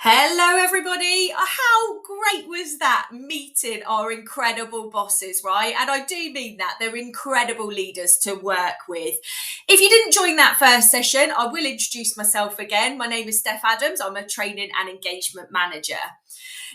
Hello, everybody. How great was that meeting our incredible bosses, right? And I do mean that. They're incredible leaders to work with. If you didn't join that first session, I will introduce myself again. My name is Steph Adams. I'm a training and engagement manager.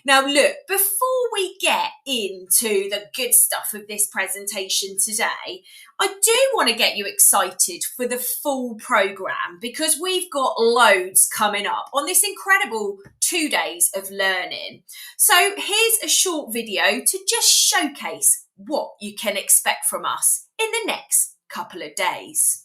Now, look, before we get into the good stuff of this presentation today, I do want to get you excited for the full programme because we've got loads coming up on this incredible 2 days of learning. So here's a short video to just showcase what you can expect from us in the next couple of days.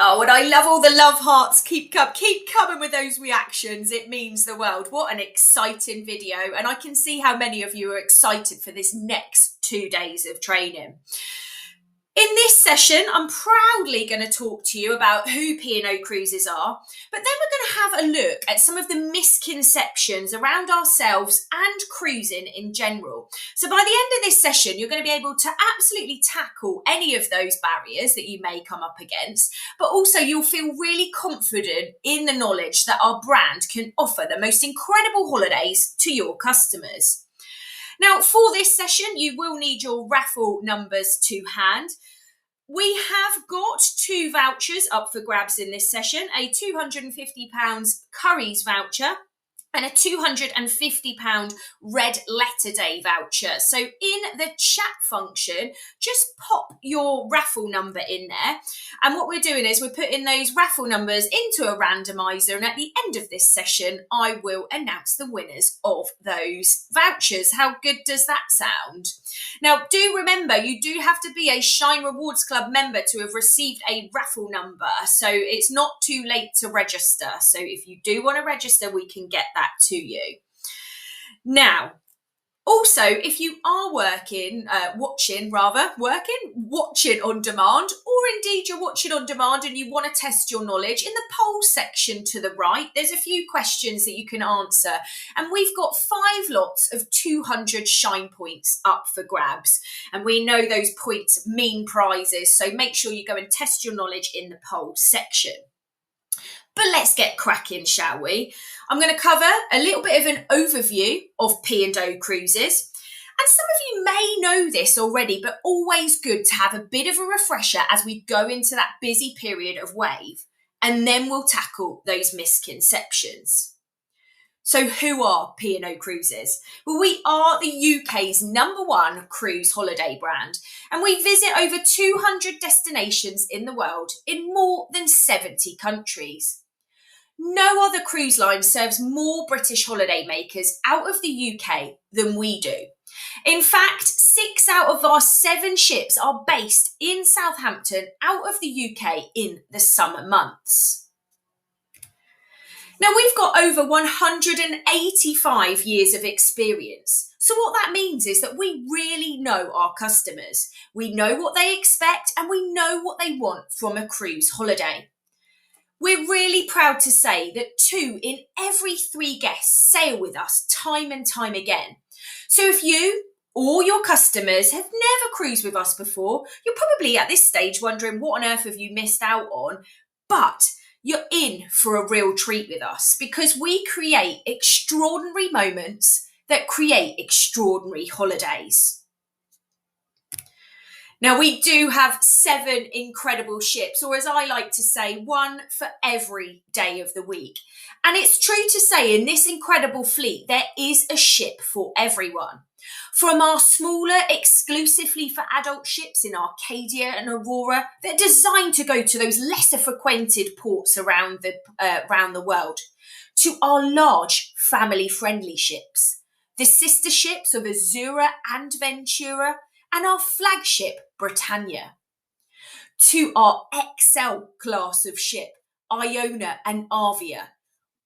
Oh, and I love all the love hearts. Keep coming with those reactions. It means the world. What an exciting video. And I can see how many of you are excited for this next 2 days of training. In this session, I'm proudly going to talk to you about who P&O Cruises are, but then we're going to have a look at some of the misconceptions around ourselves and cruising in general. So by the end of this session, you're going to be able to absolutely tackle any of those barriers that you may come up against, but also you'll feel really confident in the knowledge that our brand can offer the most incredible holidays to your customers. Now, for this session, you will need your raffle numbers to hand. We have got 2 vouchers up for grabs in this session, a £250 Currys voucher and a £250 Red Letter Day voucher. So in the chat function, just pop your raffle number in there. And what we're doing is we're putting those raffle numbers into a randomizer. And at the end of this session, I will announce the winners of those vouchers. How good does that sound? Now, do remember, you do have to be a Shine Rewards Club member to have received a raffle number. So it's not too late to register. So if you do want to register, we can get that to you. Now, also, if you are watching on demand, or indeed you're watching on demand and you want to test your knowledge, in the poll section to the right, there's a few questions that you can answer. And we've got 5 lots of 200 Shine points up for grabs. And we know those points mean prizes, so make sure you go and test your knowledge in the poll section. But let's get cracking, shall we? I'm going to cover a little bit of an overview of P&O Cruises. And some of you may know this already, but always good to have a bit of a refresher as we go into that busy period of wave. And then we'll tackle those misconceptions. So who are P&O Cruises? Well, we are the UK's #1 cruise holiday brand, and we visit over 200 destinations in the world in more than 70 countries. No other cruise line serves more British holidaymakers out of the UK than we do. In fact, 6 out of our 7 ships are based in Southampton out of the UK in the summer months. Now, we've got over 185 years of experience. So what that means is that we really know our customers. We know what they expect and we know what they want from a cruise holiday. We're really proud to say that 2 in every 3 guests sail with us time and time again. So if you or your customers have never cruised with us before, you're probably at this stage wondering what on earth have you missed out on, but you're in for a real treat with us because we create extraordinary moments that create extraordinary holidays. Now, we do have 7 incredible ships, or as I like to say, one for every day of the week. And it's true to say in this incredible fleet, there is a ship for everyone. From our smaller, exclusively for adult ships in Arcadia and Aurora, they're designed to go to those lesser frequented ports around the world, to our large, family-friendly ships, the sister ships of Azura and Ventura, and our flagship, Britannia, to our XL class of ship, Iona and Avia,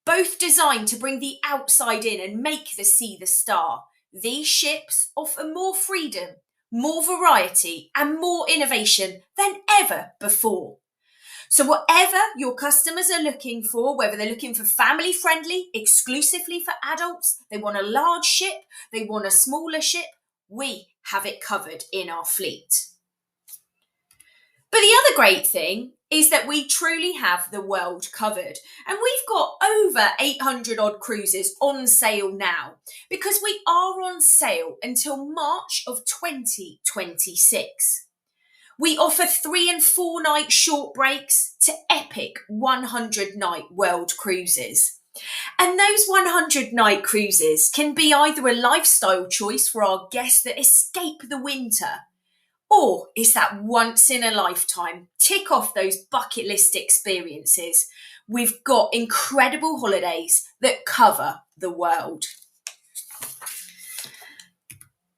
both designed to bring the outside in and make the sea the star. These ships offer more freedom, more variety, and more innovation than ever before. So whatever your customers are looking for, whether they're looking for family-friendly, exclusively for adults, they want a large ship, they want a smaller ship, we have it covered in our fleet. But the other great thing is that we truly have the world covered. And we've got over 800 odd cruises on sale now, because we are on sale until March of 2026. We offer 3 and 4 night short breaks to epic 100 night world cruises. And those 100 night cruises can be either a lifestyle choice for our guests that escape the winter, or it's that once in a lifetime, tick off those bucket list experiences. We've got incredible holidays that cover the world.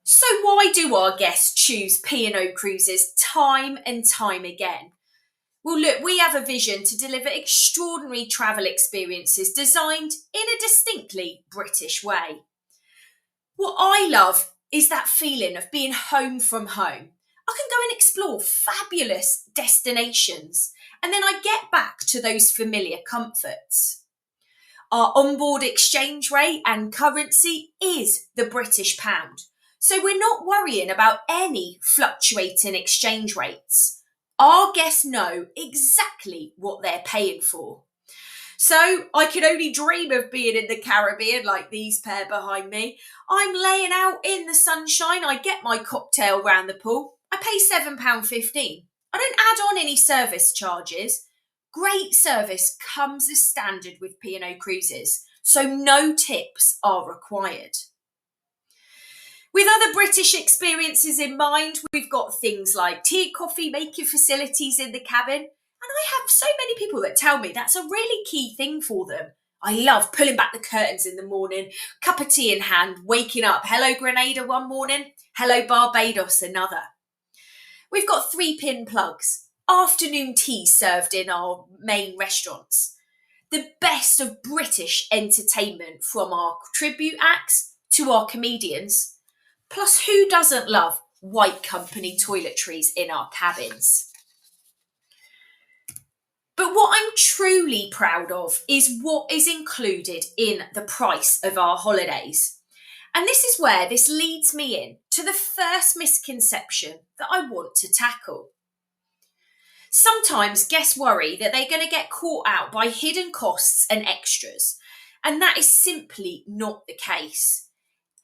So why do our guests choose P&O Cruises time and time again? Well, look, we have a vision to deliver extraordinary travel experiences designed in a distinctly British way. What I love is that feeling of being home from home. I can go and explore fabulous destinations, and then I get back to those familiar comforts. Our onboard exchange rate and currency is the British pound, so we're not worrying about any fluctuating exchange rates. Our guests know exactly what they're paying for. So I can only dream of being in the Caribbean like these pair behind me. I'm laying out in the sunshine. I get my cocktail round the pool. I pay £7.15. I don't add on any service charges. Great service comes as standard with P&O Cruises, so no tips are required. With other British experiences in mind, we've got things like tea and coffee making facilities in the cabin. And I have so many people that tell me that's a really key thing for them. I love pulling back the curtains in the morning, cup of tea in hand, waking up. Hello, Grenada one morning. Hello, Barbados another. We've got 3-pin plugs, afternoon tea served in our main restaurants. The best of British entertainment, from our tribute acts to our comedians. Plus, who doesn't love white company toiletries in our cabins? But what I'm truly proud of is what is included in the price of our holidays. And this is where this leads me in to the first misconception that I want to tackle. Sometimes guests worry that they're going to get caught out by hidden costs and extras, and that is simply not the case.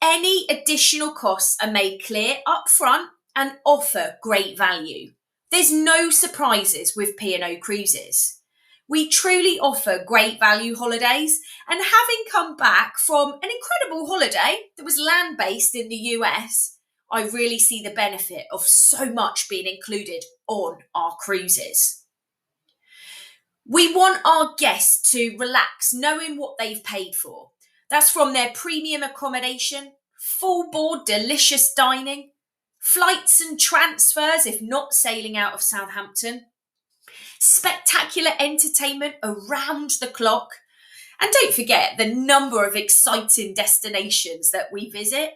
Any additional costs are made clear up front and offer great value. There's no surprises with P&O Cruises. We truly offer great value holidays, and having come back from an incredible holiday that was land-based in the US, I really see the benefit of so much being included on our cruises. We want our guests to relax knowing what they've paid for. That's from their premium accommodation, full board delicious dining, flights and transfers if not sailing out of Southampton, spectacular entertainment around the clock, and don't forget the number of exciting destinations that we visit.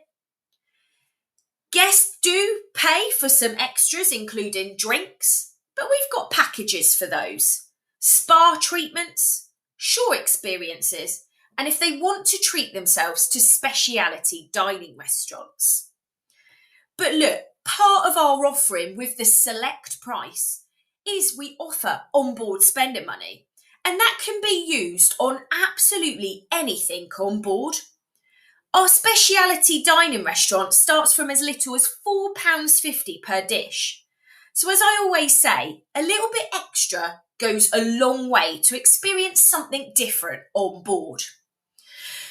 Guests do pay for some extras, including drinks, but we've got packages for those. Spa treatments, shore experiences, and if they want to treat themselves to speciality dining restaurants. But look, part of our offering with the select price is we offer onboard spending money, and that can be used on absolutely anything on board. Our speciality dining restaurant starts from as little as £4.50 per dish. So, as I always say, a little bit extra goes a long way to experience something different on board.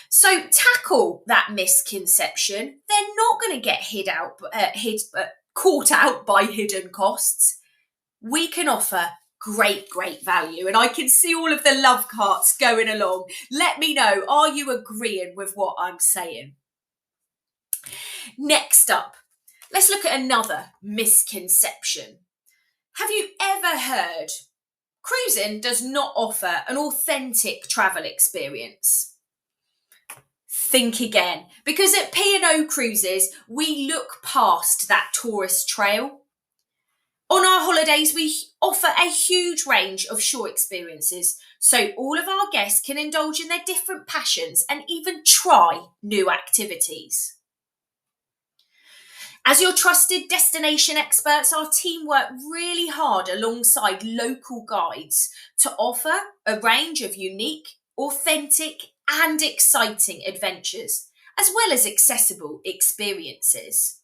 So, tackle that misconception. They're not going to get caught out by hidden costs. We can offer great value, and I can see all of the love hearts going along. Let me know, are you agreeing with what I'm saying? Next up, let's look at another misconception. Have you ever heard cruising does not offer an authentic travel experience? Think again, because at P&O Cruises, we look past that tourist trail. On our holidays, we offer a huge range of shore experiences, so all of our guests can indulge in their different passions and even try new activities. As your trusted destination experts, our team work really hard alongside local guides to offer a range of unique, authentic, and exciting adventures, as well as accessible experiences.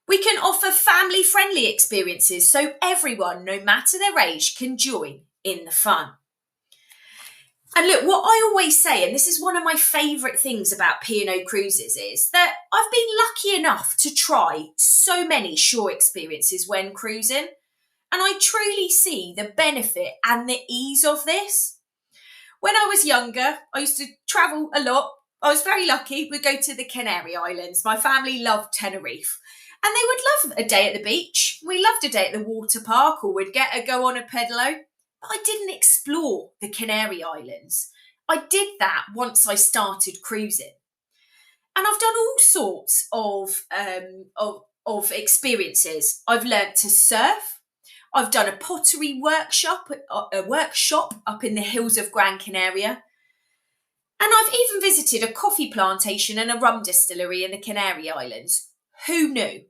We can offer family-friendly experiences so everyone, no matter their age, can join in the fun. And look, what I always say, and this is one of my favourite things about P&O Cruises, is that I've been lucky enough to try so many shore experiences when cruising, and I truly see the benefit and the ease of this. When I was younger, I used to travel a lot. I was very lucky. We'd go to the Canary Islands. My family loved Tenerife. And they would love a day at the beach. We loved a day at the water park, or we'd go on a pedalo. But I didn't explore the Canary Islands. I did that once I started cruising. And I've done all sorts of experiences. I've learnt to surf. I've done a pottery workshop up in the hills of Gran Canaria. And I've even visited a coffee plantation and a rum distillery in the Canary Islands. Who knew?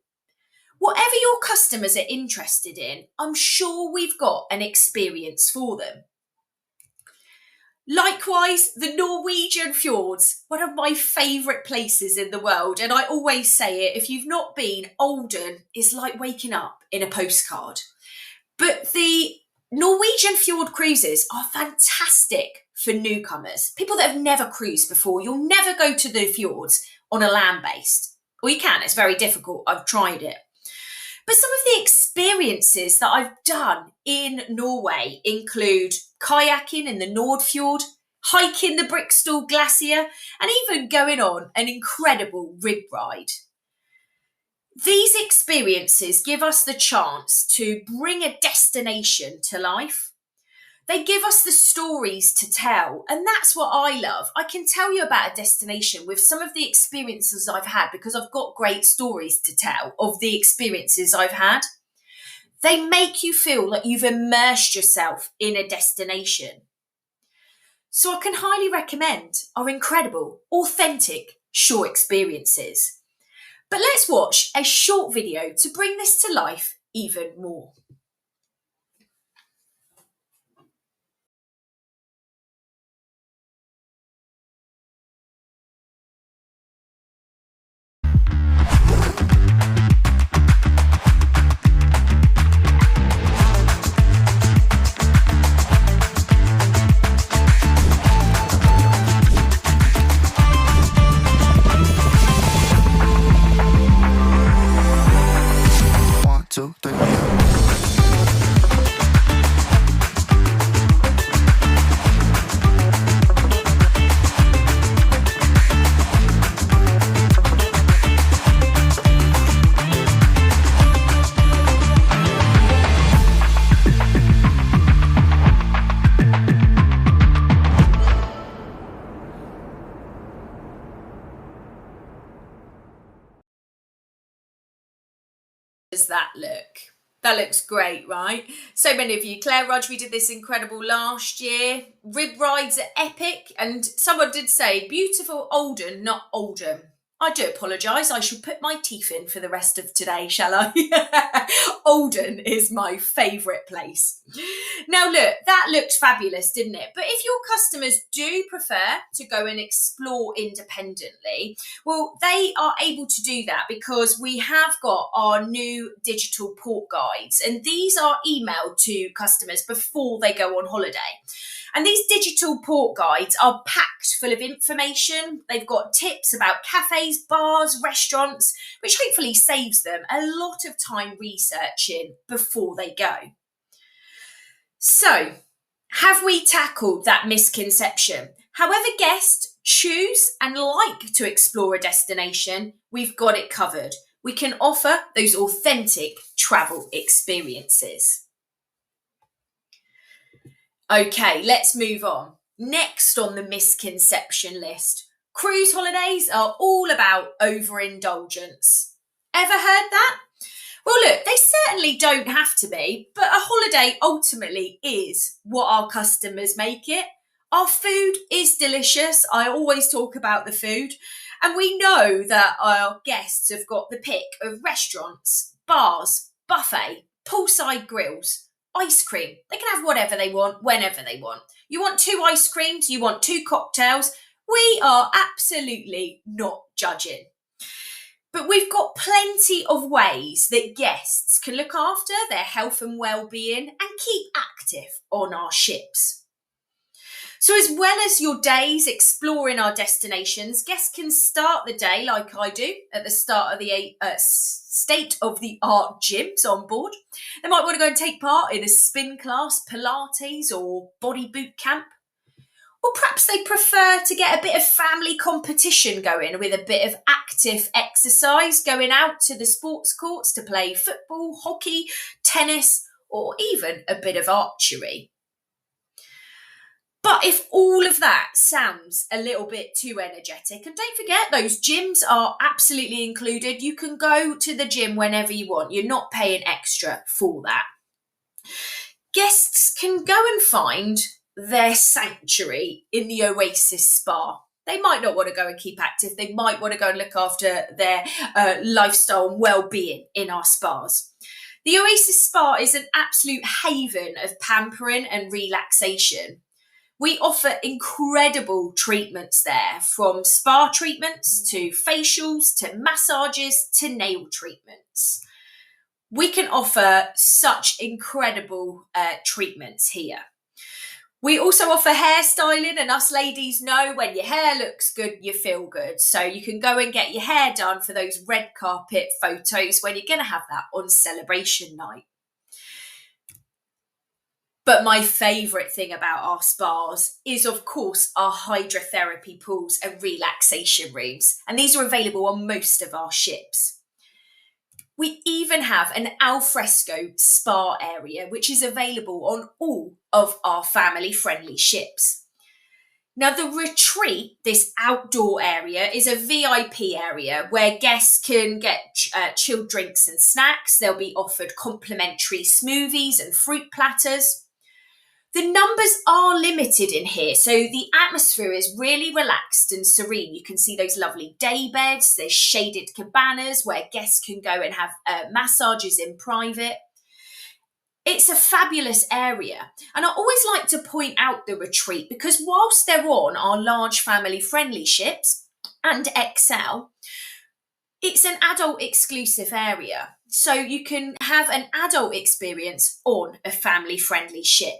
Whatever your customers are interested in, I'm sure we've got an experience for them. Likewise, the Norwegian fjords, one of my favourite places in the world, and I always say it, if you've not been, Olden is like waking up in a postcard. But the Norwegian fjord cruises are fantastic for newcomers, people that have never cruised before. You'll never go to the fjords on a land-based. Or you can, it's very difficult, I've tried it. But some of the experiences that I've done in Norway include kayaking in the Nordfjord, hiking the Briksdal Glacier, and even going on an incredible rib ride. These experiences give us the chance to bring a destination to life. They give us the stories to tell, and that's what I love. I can tell you about a destination with some of the experiences I've had because I've got great stories to tell of the experiences I've had. They make you feel like you've immersed yourself in a destination. So I can highly recommend our incredible, authentic shore experiences. But let's watch a short video to bring this to life even more. Does that look? That looks great, right? So many of you. Claire Rudge, we did this incredible last year. Rib rides are epic. And someone did say, beautiful Olden, not Oldham. I do apologise. I shall put my teeth in for the rest of today, shall I? Oldham is my favourite place. Now, look, that looked fabulous, didn't it? But if your customers do prefer to go and explore independently, well, they are able to do that because we have got our new digital port guides, and these are emailed to customers before they go on holiday. And these digital port guides are packed full of information. They've got tips about cafes, bars, restaurants, which hopefully saves them a lot of time researching before they go. So, have we tackled that misconception? However guests choose and like to explore a destination, we've got it covered. We can offer those authentic travel experiences. Okay, let's move on. Next on the misconception list, cruise holidays are all about overindulgence. Ever heard that? Well, look, they certainly don't have to be, but a holiday ultimately is what our customers make it. Our food is delicious. I always talk about the food. And we know that our guests have got the pick of restaurants, bars, buffet, poolside grills, ice cream. They can have whatever they want, whenever they want. You want 2 ice creams, you want 2 cocktails. We are absolutely not judging. But we've got plenty of ways that guests can look after their health and well-being and keep active on our ships. So as well as your days exploring our destinations, guests can start the day like I do at the start of the state-of-the-art gyms on board. They might want to go and take part in a spin class, Pilates or body boot camp. Or perhaps they prefer to get a bit of family competition going with a bit of active exercise, going out to the sports courts to play football, hockey, tennis, or even a bit of archery. But if all of that sounds a little bit too energetic, and don't forget, those gyms are absolutely included. You can go to the gym whenever you want. You're not paying extra for that. Guests can go and find their sanctuary in the Oasis Spa. They might not want to go and keep active. They might want to go and look after their lifestyle and well-being in our spas. The Oasis Spa is an absolute haven of pampering and relaxation. We offer incredible treatments there, from spa treatments to facials to massages to nail treatments. We can offer such incredible treatments here. We also offer hairstyling, and us ladies know when your hair looks good, you feel good. So you can go and get your hair done for those red carpet photos when you're going to have that on celebration night. But my favourite thing about our spas is, of course, our hydrotherapy pools and relaxation rooms. And these are available on most of our ships. We even have an alfresco spa area, which is available on all of our family-friendly ships. Now, the retreat, this outdoor area, is a VIP area where guests can get chilled drinks and snacks. They'll be offered complimentary smoothies and fruit platters. The numbers are limited in here, so the atmosphere is really relaxed and serene. You can see those lovely day beds, there's shaded cabanas where guests can go and have massages in private. It's a fabulous area, and I always like to point out the retreat because whilst they're on our large family-friendly ships and XL, it's an adult exclusive area, so you can have an adult experience on a family-friendly ship.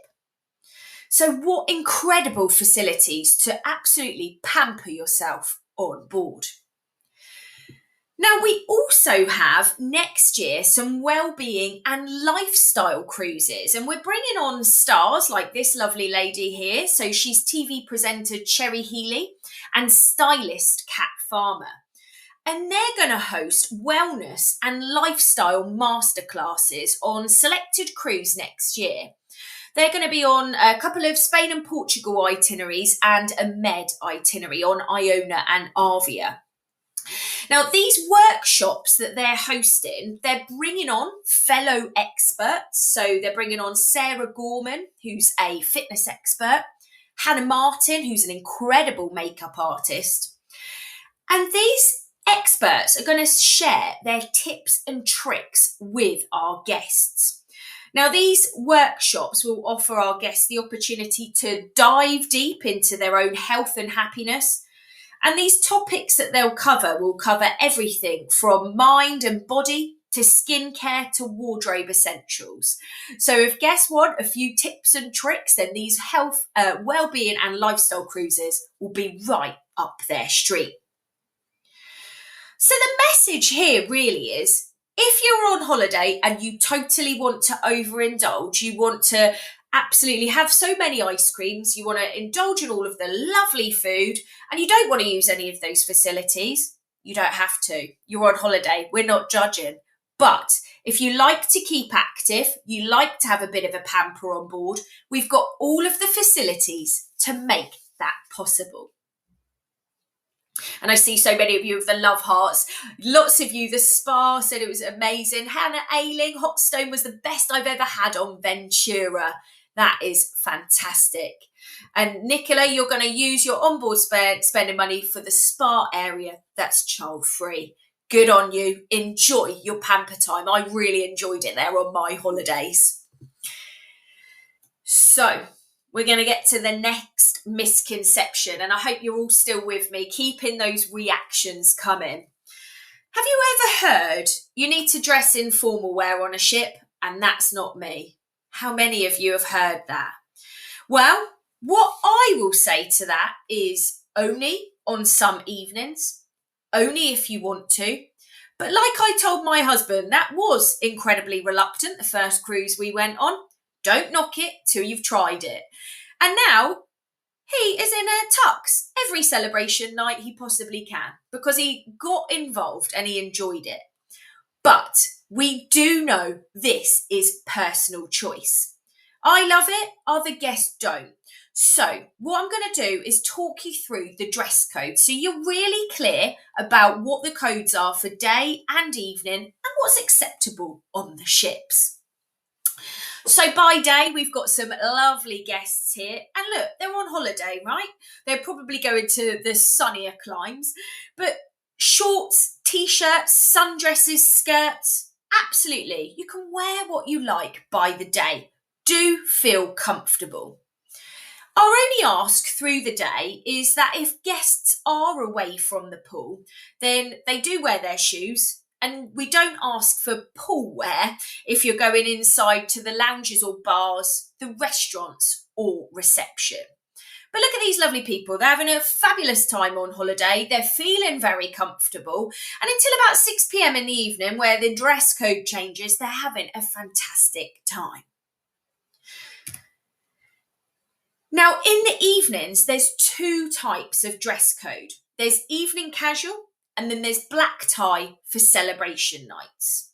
So what incredible facilities to absolutely pamper yourself on board. Now, we also have next year some well-being and lifestyle cruises, and we're bringing on stars like this lovely lady here. So she's TV presenter Cherry Healey and stylist Kat Farmer. And they're going to host wellness and lifestyle masterclasses on selected cruise next year. They're going to be on a couple of Spain and Portugal itineraries and a Med itinerary on Iona and Arvia. Now, these workshops that they're hosting, they're bringing on fellow experts. So they're bringing on Sarah Gorman, who's a fitness expert, Hannah Martin, who's an incredible makeup artist. And these Experts are going to share their tips and tricks with our guests. Now, these workshops will offer our guests the opportunity to dive deep into their own health and happiness. And these topics that they'll cover will cover everything from mind and body to skincare to wardrobe essentials. So if guests want a few tips and tricks, then these health, well-being and lifestyle cruises will be right up their street. So the message here really is, if you're on holiday and you totally want to overindulge, you want to absolutely have so many ice creams, you want to indulge in all of the lovely food, and you don't want to use any of those facilities, you don't have to. You're on holiday. We're not judging. But if you like to keep active, you like to have a bit of a pamper on board, we've got all of the facilities to make that possible. And I see so many of you with the love hearts. Lots of you, the spa said it was amazing. Hannah Ailing, Hot Stone was the best I've ever had on Ventura. That is fantastic. And Nicola, you're going to use your onboard spending money for the spa area. That's child free. Good on you. Enjoy your pamper time. I really enjoyed it there on my holidays. So we're going to get to the next misconception, and I hope you're all still with me, keeping those reactions coming. Have you ever heard you need to dress in formal wear on a ship, and that's not me? How many of you have heard that? Well, what I will say to that is only on some evenings, only if you want to. But like I told my husband, that was incredibly reluctant the first cruise we went on. Don't knock it till you've tried it. And now he is in a tux every celebration night he possibly can because he got involved and he enjoyed it. But we do know this is personal choice. I love it, other guests don't. So what I'm going to do is talk you through the dress code so you're really clear about what the codes are for day and evening and what's acceptable on the ships. So by day, we've got some lovely guests here. And look, they're on holiday, right? They're probably going to the sunnier climes. But shorts, t-shirts, sundresses, skirts, absolutely. You can wear what you like by the day. Do feel comfortable. Our only ask through the day is that if guests are away from the pool, then they do wear their shoes. And we don't ask for pool wear if you're going inside to the lounges or bars, the restaurants or reception. But look at these lovely people. They're having a fabulous time on holiday. They're feeling very comfortable. And until about 6 p.m. in the evening, where the dress code changes, they're having a fantastic time. Now, in the evenings, there's two types of dress code. There's evening casual, and then there's black tie for celebration nights.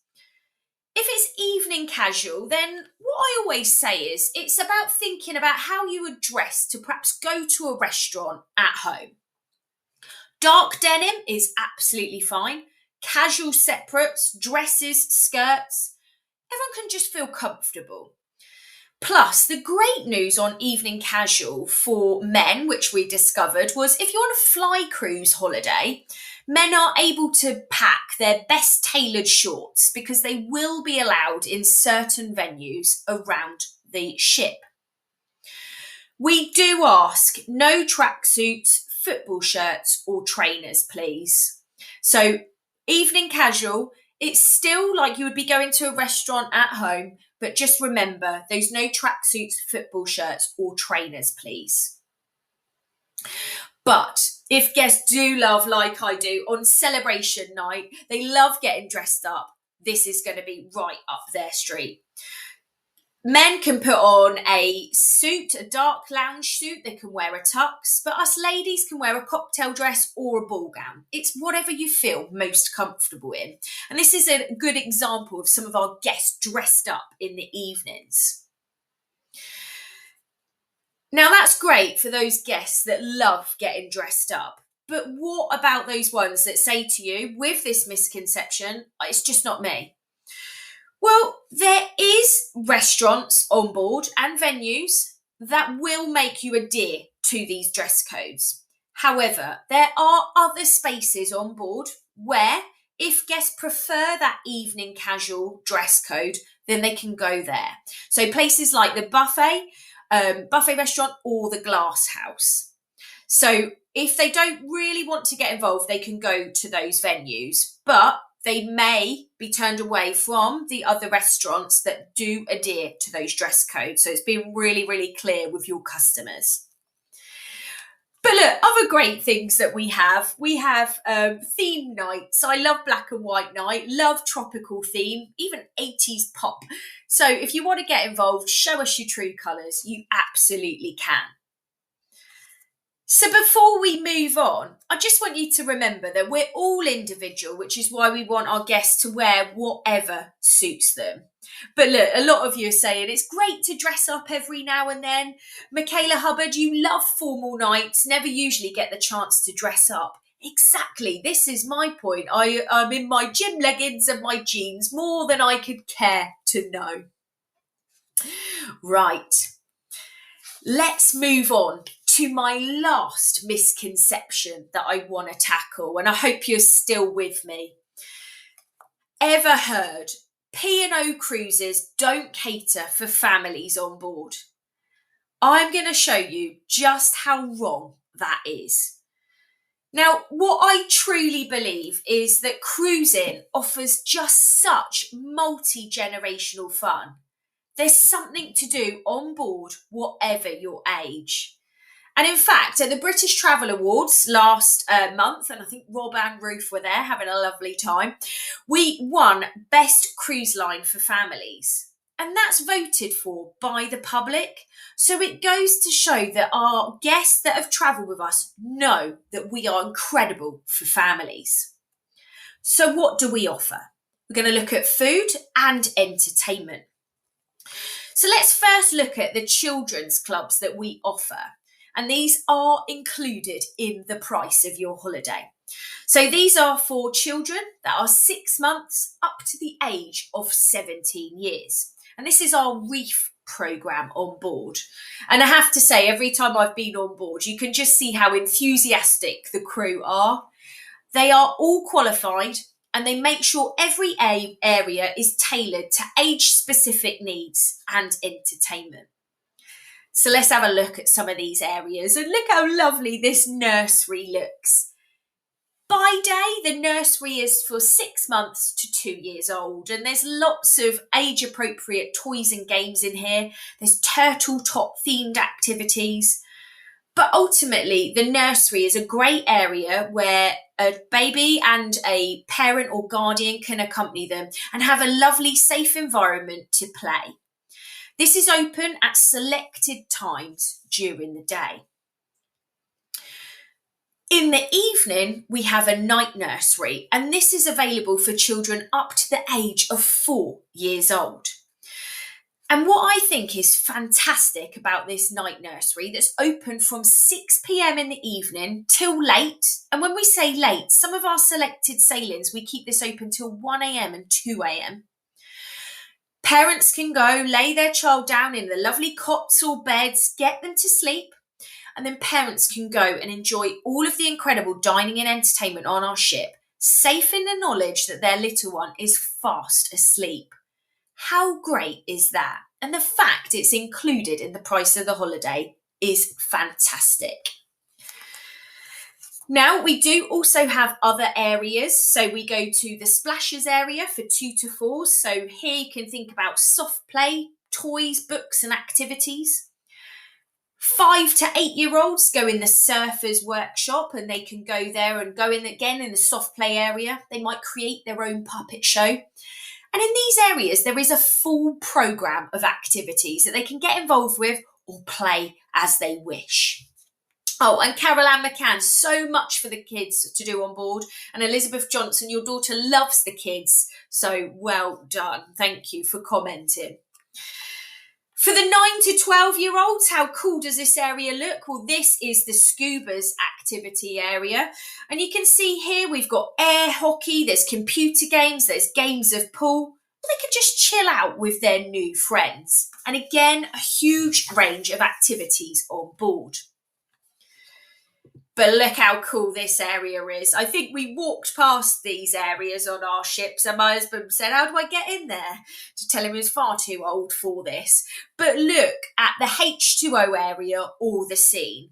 If it's evening casual, then what I always say is it's about thinking about how you would dress to perhaps go to a restaurant at home. Dark denim is absolutely fine. Casual separates, dresses, skirts. Everyone can just feel comfortable. Plus, the great news on evening casual for men, which we discovered, was if you're on a fly cruise holiday, men are able to pack their best tailored shorts because they will be allowed in certain venues around the ship. We do ask no tracksuits, football shirts or trainers, please. So evening casual, it's still like you would be going to a restaurant at home, but just remember those no tracksuits, football shirts or trainers, please. But if guests do love, like I do, on celebration night, they love getting dressed up, this is going to be right up their street. Men can put on a suit, a dark lounge suit. They can wear a tux, but us ladies can wear a cocktail dress or a ball gown. It's whatever you feel most comfortable in. And this is a good example of some of our guests dressed up in the evenings. Now that's great for those guests that love getting dressed up. But what about those ones that say to you, with this misconception, it's just not me? Well, there is restaurants on board and venues that will make you adhere to these dress codes. However, there are other spaces on board where if guests prefer that evening casual dress code, then they can go there. So places like the buffet restaurant or the Glass House. So if they don't really want to get involved, they can go to those venues, but they may be turned away from the other restaurants that do adhere to those dress codes. So it's being really, really clear with your customers. But look, other great things that we have theme nights. I love black and white night, love tropical theme, even 80s pop. So if you want to get involved, show us your true colours. You absolutely can. So before we move on, I just want you to remember that we're all individual, which is why we want our guests to wear whatever suits them. But look, a lot of you are saying it's great to dress up every now and then. Michaela Hubbard, you love formal nights, never usually get the chance to dress up. Exactly, this is my point. I'm in my gym leggings and my jeans more than I could care to know. Right, let's move on to my last misconception that I want to tackle, and I hope you're still with me. Ever heard P&O Cruises don't cater for families on board? I'm going to show you just how wrong that is. Now, what I truly believe is that cruising offers just such multi-generational fun. There's something to do on board, whatever your age. And in fact, at the British Travel Awards last month, and I think Rob and Ruth were there having a lovely time, we won Best Cruise Line for Families. And that's voted for by the public. So it goes to show that our guests that have travelled with us know that we are incredible for families. So what do we offer? We're going to look at food and entertainment. So let's first look at the children's clubs that we offer. And these are included in the price of your holiday. So these are for children that are 6 months up to the age of 17 years. And this is our Reef programme on board. And I have to say, every time I've been on board, you can just see how enthusiastic the crew are. They are all qualified and they make sure every area is tailored to age-specific needs and entertainment. So let's have a look at some of these areas and look how lovely this nursery looks. By day, the nursery is for 6 months to 2 years old, and there's lots of age-appropriate toys and games in here. There's turtle top themed activities. But ultimately, the nursery is a great area where a baby and a parent or guardian can accompany them and have a lovely, safe environment to play. This is open at selected times during the day. In the evening, we have a night nursery, and this is available for children up to the age of 4 years old. And what I think is fantastic about this night nursery that's open from 6 p.m. in the evening till late, and when we say late, some of our selected sailings, we keep this open till 1 a.m. and 2 a.m. Parents can go lay their child down in the lovely cots or beds, get them to sleep, and then parents can go and enjoy all of the incredible dining and entertainment on our ship, safe in the knowledge that their little one is fast asleep. How great is that? And the fact it's included in the price of the holiday is fantastic. Now, we do also have other areas. So we go to the splashes area for 2 to 4. So here you can think about soft play, toys, books and activities. 5 to 8 year olds go in the surfers workshop and they can go there and go in again in the soft play area. They might create their own puppet show. And in these areas, there is a full programme of activities that they can get involved with or play as they wish. Oh, and Carol Ann McCann, so much for the kids to do on board. And Elizabeth Johnson, your daughter loves the kids. So well done. Thank you for commenting. For the 9 to 12-year-olds, how cool does this area look? Well, this is the Scubas activity area. And you can see here we've got air hockey, there's computer games, there's games of pool. They can just chill out with their new friends. And again, a huge range of activities on board. But look how cool this area is. I think we walked past these areas on our ships and my husband said, how do I get in there? To tell him he was far too old for this. But look at the H2O area or the scene.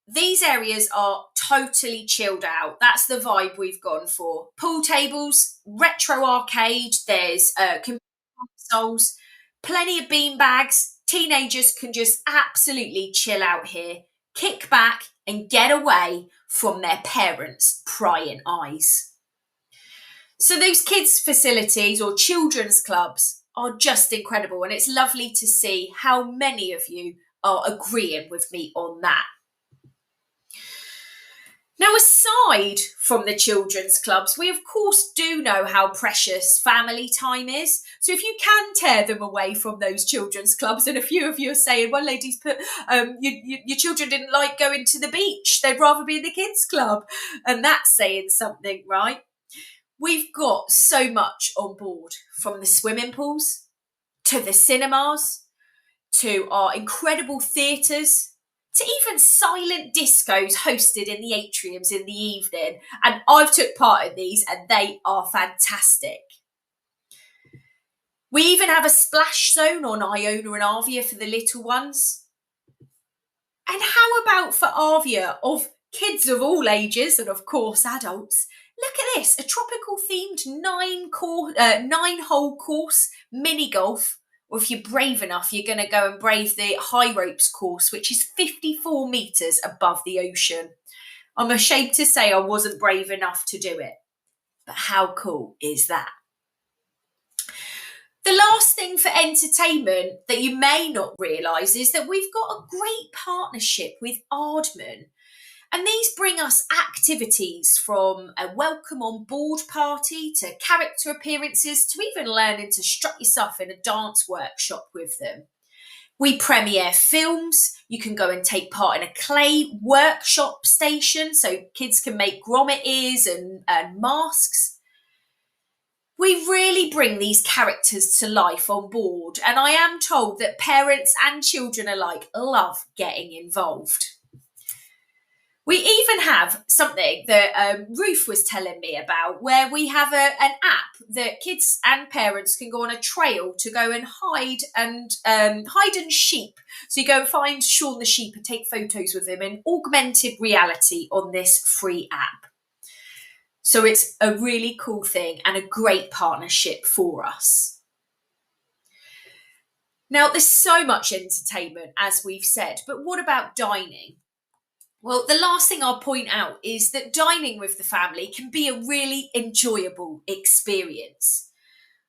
These areas are totally chilled out. That's the vibe we've gone for. Pool tables, retro arcade, there's computer consoles, plenty of bean bags. Teenagers can just absolutely chill out here, kick back and get away from their parents' prying eyes. So those kids' facilities or children's clubs are just incredible, and it's lovely to see how many of you are agreeing with me on that. Now, aside from the children's clubs, we of course do know how precious family time is. So if you can tear them away from those children's clubs, and a few of you are saying, one lady's put, your children didn't like going to the beach, they'd rather be in the kids' club. And that's saying something, right? We've got so much on board, from the swimming pools, to the cinemas, to our incredible theatres, to even silent discos hosted in the atriums in the evening. And I've took part in these and they are fantastic. We even have a splash zone on Iona and Arvia for the little ones. And how about for Arvia, of kids of all ages and of course adults? Look at this, a tropical themed 9-hole course mini golf. Or if you're brave enough, you're going to go and brave the high ropes course, which is 54 metres above the ocean. I'm ashamed to say I wasn't brave enough to do it. But how cool is that? The last thing for entertainment that you may not realise is that we've got a great partnership with Aardman. And these bring us activities from a welcome on board party to character appearances to even learning to strut yourself in a dance workshop with them. We premiere films. You can go and take part in a clay workshop station so kids can make grommet ears and masks. We really bring these characters to life on board, and I am told that parents and children alike love getting involved. We even have something that Ruth was telling me about, where we have an app that kids and parents can go on a trail to go and hide and sheep. So you go and find Shaun the sheep and take photos with him in augmented reality on this free app. So it's a really cool thing and a great partnership for us. Now, there's so much entertainment, as we've said, but what about dining? Well, the last thing I'll point out is that dining with the family can be a really enjoyable experience.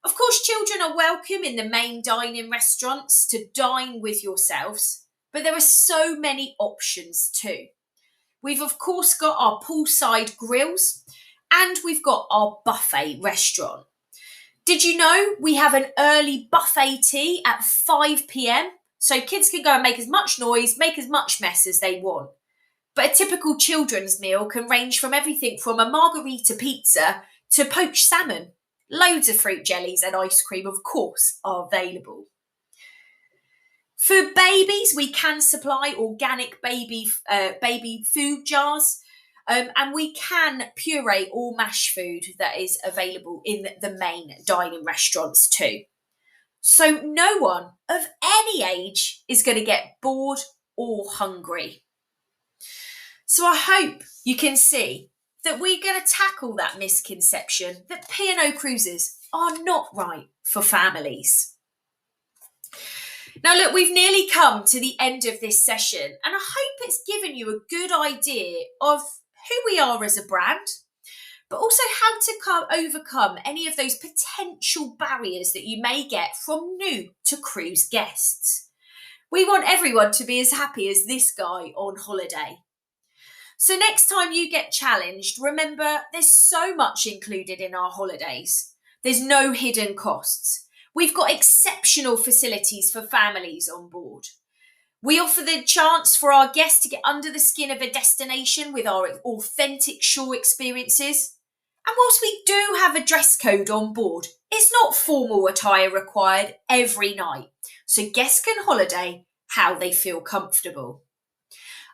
Of course, children are welcome in the main dining restaurants to dine with yourselves, but there are so many options too. We've of course got our poolside grills and we've got our buffet restaurant. Did you know we have an early buffet tea at 5 p.m? So kids can go and make as much noise, make as much mess as they want. But a typical children's meal can range from everything from a margarita pizza to poached salmon. Loads of fruit jellies and ice cream, of course, are available. For babies, we can supply organic baby food jars, and we can puree or mash food that is available in the main dining restaurants too. So no one of any age is going to get bored or hungry. So I hope you can see that we're going to tackle that misconception that P&O cruises are not right for families. Now look, we've nearly come to the end of this session and I hope it's given you a good idea of who we are as a brand, but also how to overcome any of those potential barriers that you may get from new to cruise guests. We want everyone to be as happy as this guy on holiday. So next time you get challenged, remember there's so much included in our holidays. There's no hidden costs. We've got exceptional facilities for families on board. We offer the chance for our guests to get under the skin of a destination with our authentic shore experiences. And whilst we do have a dress code on board, it's not formal attire required every night. So guests can holiday how they feel comfortable.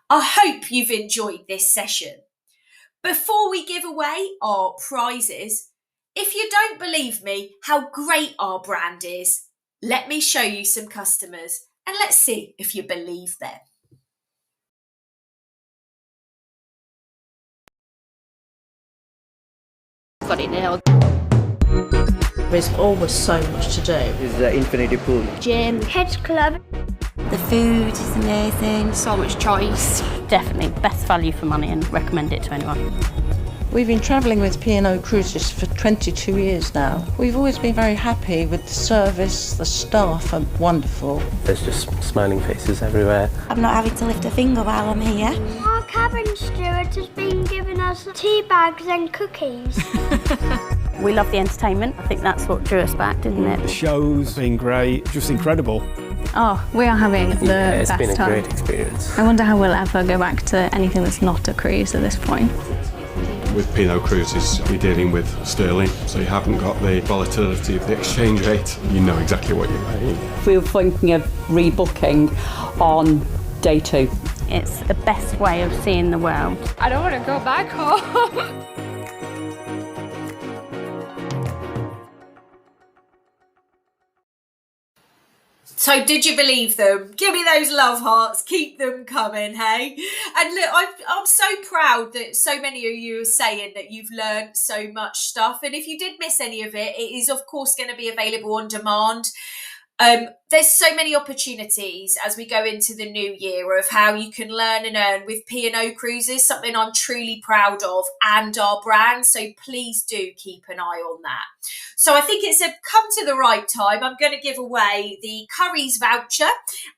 I hope you've enjoyed this session. Before we give away our prizes, if you don't believe me how great our brand is, let me show you some customers and let's see if you believe them. Got it nailed. There's always so much to do. This is the infinity pool. Gym, Kids Club. The food is amazing. so much choice. Definitely best value for money and recommend it to anyone. We've been travelling with P&O Cruises for 22 years now. We've always been very happy with the service, the staff are wonderful. There's just smiling faces everywhere. I'm not having to lift a finger while I'm here. Our cabin steward has been giving us tea bags and cookies. We love the entertainment. I think that's what drew us back, didn't The it? show's been great, just incredible. Oh, we are having the It's best been a time. great experience. I wonder how we'll ever go back to anything that's not a cruise at this point. With P&O Cruises, we're dealing with sterling, so you haven't got the volatility of the exchange rate. You know exactly what you're paying. We were thinking of rebooking on day 2. It's the best way of seeing the world. I don't want to go back home. So did you believe them? Give me those love hearts. Keep them coming, hey? And look, I'm so proud that so many of you are saying that you've learned so much stuff. And if you did miss any of it, it is, of course, going to be available on demand. There's so many opportunities as we go into the new year of how you can learn and earn with P&O Cruises, something I'm truly proud of, and our brand. So please do keep an eye on that. So I think it's come to the right time. I'm going to give away the Currys voucher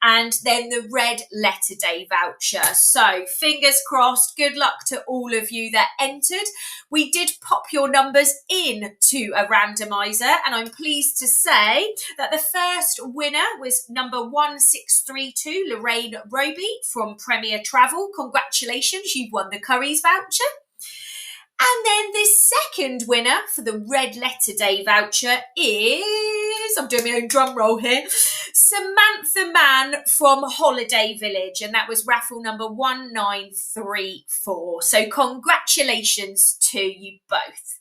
and then the Red Letter Day voucher. So fingers crossed, good luck to all of you that entered. We did pop your numbers in to a randomizer, and I'm pleased to say that the first winner was number 1632, Lorraine Roby from Premier Travel. Congratulations, you've won the Currys voucher. And then the second winner for the Red Letter Day voucher is, I'm doing my own drum roll here, Samantha Mann from Holiday Village, and that was raffle number 1934. So congratulations to you both.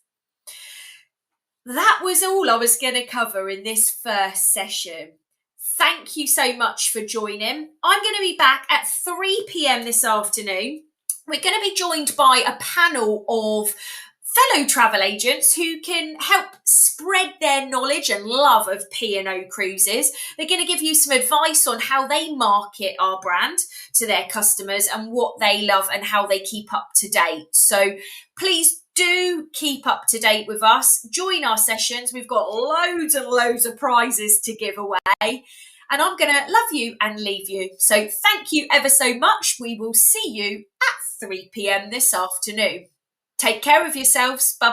That was all I was going to cover in this first session. Thank you so much for joining. I'm going to be back at 3 p.m. this afternoon. We're going to be joined by a panel of fellow travel agents who can help spread their knowledge and love of P&O Cruises. They're going to give you some advice on how they market our brand to their customers and what they love and how they keep up to date. So please do keep up to date with us. Join our sessions. We've got loads and loads of prizes to give away. And I'm going to love you and leave you. So thank you ever so much. We will see you at 3 p.m. this afternoon. Take care of yourselves. Bye.